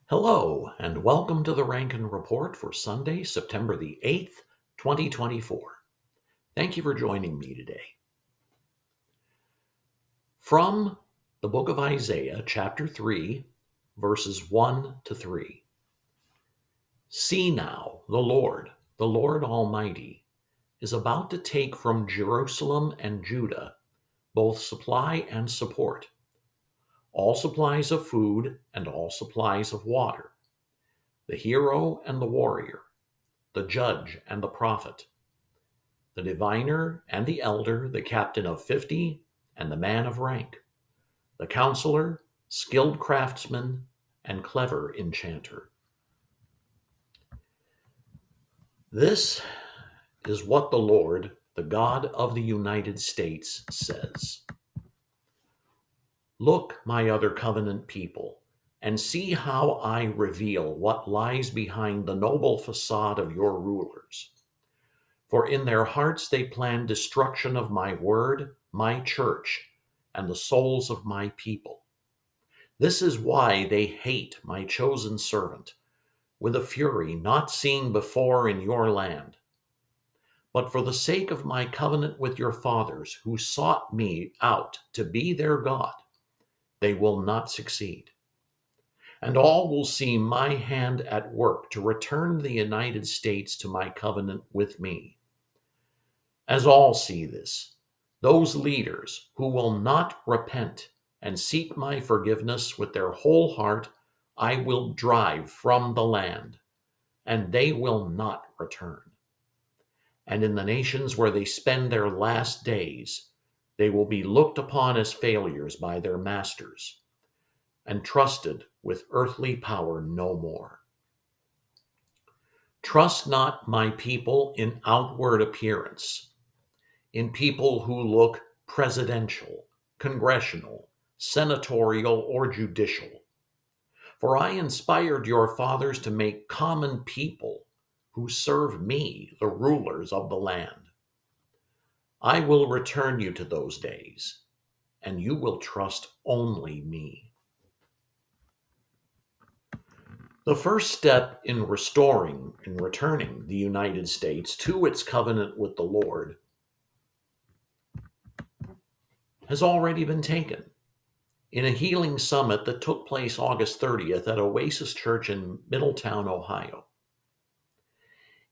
Hello, and welcome to the Rankin Report for Sunday, September the 8th, 2024. Thank you for joining me today. From the book of Isaiah, chapter 3, verses 1 to 3. See now, the Lord Almighty, is about to take from Jerusalem and Judah both supply and support, all supplies of food and all supplies of water, the hero and the warrior, the judge and the prophet, the diviner and the elder, the captain of 50, and the man of rank, the counselor, skilled craftsman, and clever enchanter. This is what the Lord, the God of the United States, says. Look, my other covenant people, and see how I reveal what lies behind the noble facade of your rulers. For in their hearts they plan destruction of my word, my church, and the souls of my people. This is why they hate my chosen servant with a fury not seen before in your land. But for the sake of my covenant with your fathers, who sought me out to be their God, they will not succeed. And all will see my hand at work to return the United States to my covenant with me. As all see this, those leaders who will not repent and seek my forgiveness with their whole heart, I will drive from the land, and they will not return. And in the nations where they spend their last days, they will be looked upon as failures by their masters, and trusted with earthly power no more. Trust not my people in outward appearance, in people who look presidential, congressional, senatorial, or judicial. For I inspired your fathers to make common people who serve me the rulers of the land. I will return you to those days, and you will trust only me. The first step in returning the United States to its covenant with the Lord has already been taken in a healing summit that took place August 30th at Oasis Church in Middletown, Ohio.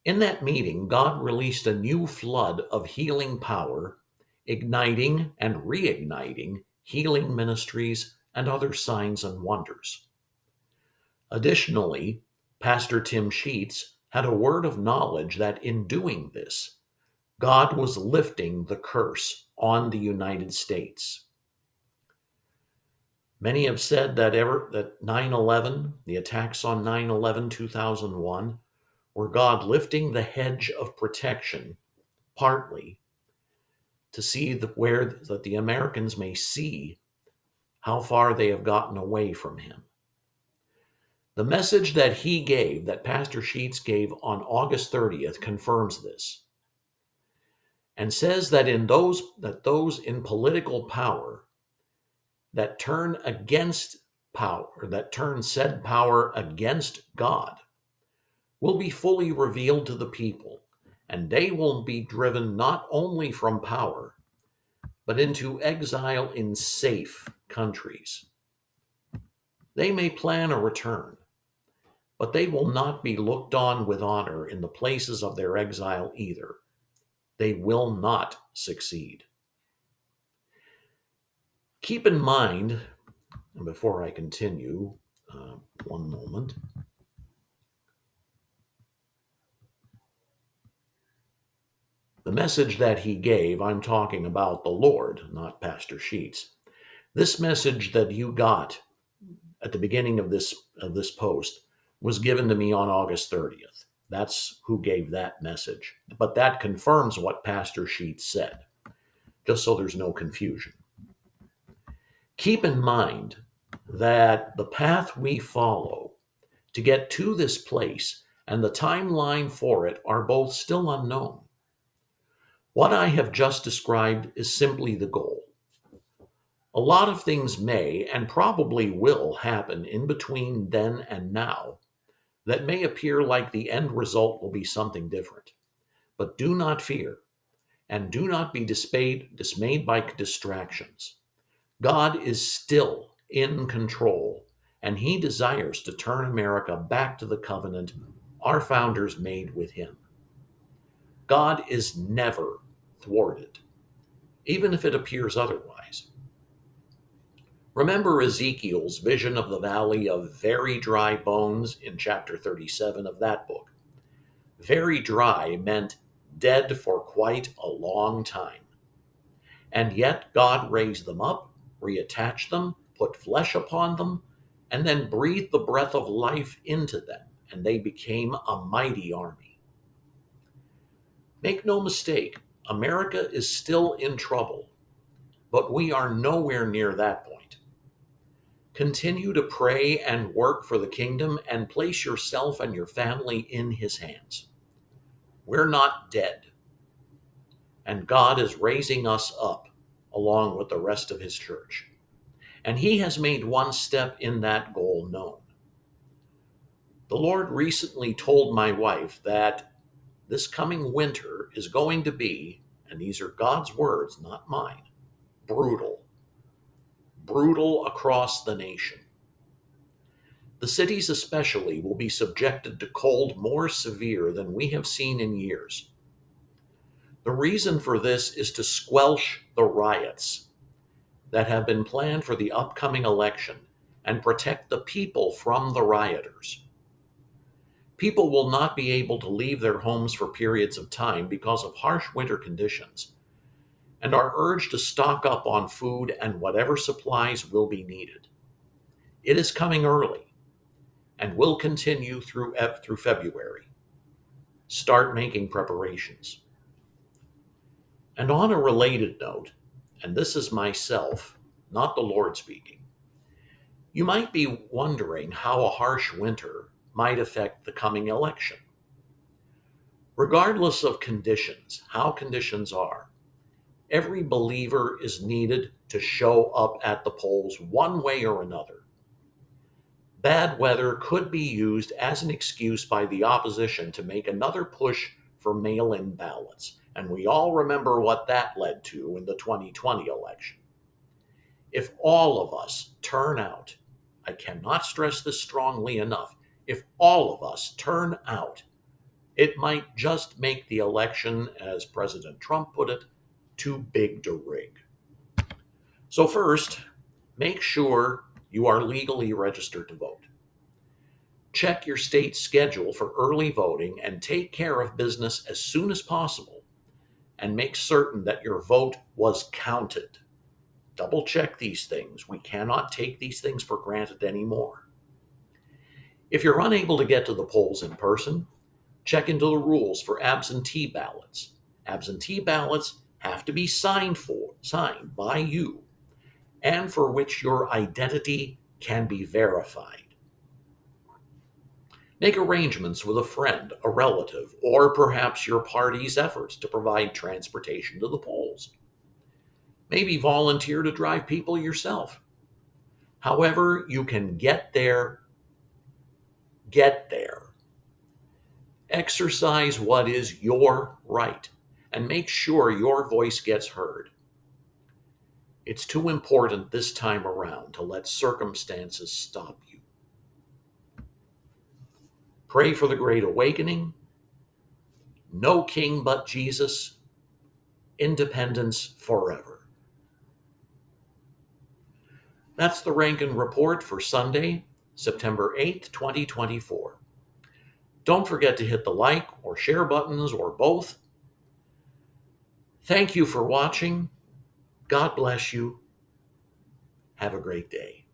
In that meeting, God released a new flood of healing power, igniting and reigniting healing ministries and other signs and wonders. Additionally, Pastor Tim Sheets had a word of knowledge that in doing this, God was lifting the curse on the United States. Many have said that 9/11, the attacks on 9/11, 2001, were God lifting the hedge of protection, partly to see that the Americans may see how far they have gotten away from Him. The message that Pastor Sheets gave on August 30th confirms this, and says that those in political power that turn said power against God will be fully revealed to the people, and they will be driven not only from power, but into exile in safe countries. They may plan a return, but they will not be looked on with honor in the places of their exile either. They will not succeed. Keep in mind, and before I continue, one moment. The message that he gave, I'm talking about the Lord, not Pastor Sheets. This message that you got at the beginning of this post was given to me on August 30th. That's who gave that message. But that confirms what Pastor Sheets said, just so there's no confusion. Keep in mind that the path we follow to get to this place and the timeline for it are both still unknown. What I have just described is simply the goal. A lot of things may and probably will happen in between then and now that may appear like the end result will be something different. But do not fear and do not be dismayed by distractions. God is still in control, and He desires to turn America back to the covenant our founders made with Him. God is never thwarted, even if it appears otherwise. Remember Ezekiel's vision of the valley of very dry bones in chapter 37 of that book. Very dry meant dead for quite a long time. And yet God raised them up, reattached them, put flesh upon them, and then breathed the breath of life into them, and they became a mighty army. Make no mistake, America is still in trouble, but we are nowhere near that point. Continue to pray and work for the kingdom and place yourself and your family in His hands. We're not dead, and God is raising us up along with the rest of His church. And He has made one step in that goal known. The Lord recently told my wife that this coming winter is going to be, and these are God's words, not mine, brutal. Brutal across the nation. The cities especially will be subjected to cold more severe than we have seen in years. The reason for this is to squelch the riots that have been planned for the upcoming election and protect the people from the rioters. People will not be able to leave their homes for periods of time because of harsh winter conditions and are urged to stock up on food and whatever supplies will be needed. It is coming early and will continue through February. Start making preparations. And on a related note, and this is myself, not the Lord speaking, you might be wondering how a harsh winter might affect the coming election. Regardless of conditions, how conditions are, every believer is needed to show up at the polls one way or another. Bad weather could be used as an excuse by the opposition to make another push for mail-in ballots, and we all remember what that led to in the 2020 election. If all of us turn out, I cannot stress this strongly enough, if all of us turn out, it might just make the election, as President Trump put it, too big to rig. So first, make sure you are legally registered to vote. Check your state schedule for early voting and take care of business as soon as possible, and make certain that your vote was counted. Double check these things. We cannot take these things for granted anymore. If you're unable to get to the polls in person, check into the rules for absentee ballots. Absentee ballots have to be signed by you, and for which your identity can be verified. Make arrangements with a friend, a relative, or perhaps your party's efforts to provide transportation to the polls. Maybe volunteer to drive people yourself. However you can get there, get there. Exercise what is your right and make sure your voice gets heard. It's too important this time around to let circumstances stop you. Pray for the Great Awakening. No king but Jesus. Independence forever. That's the Rankin Report for Sunday, September 8th, 2024. Don't forget to hit the like or share buttons or both. Thank you for watching. God bless you. Have a great day.